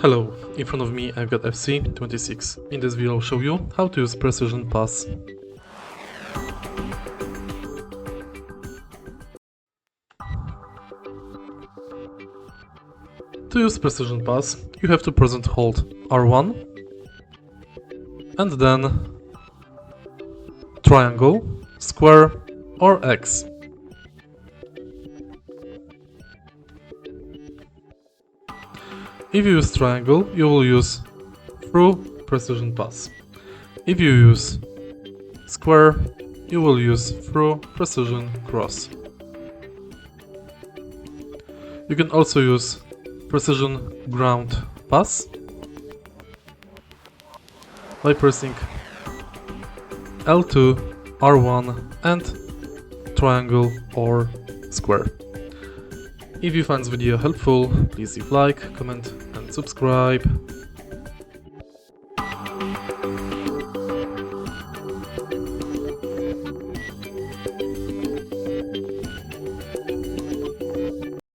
Hello, in front of me I've got FC26. In this video I'll show you how to use precision pass. To use precision pass, you have to press and hold R1 and then triangle, square or X. If you use triangle, you will use through precision pass. If you use square, you will use through precision cross. You can also use precision ground pass by pressing L2, R1 and triangle or square. If you find this video helpful, please leave like, comment and subscribe.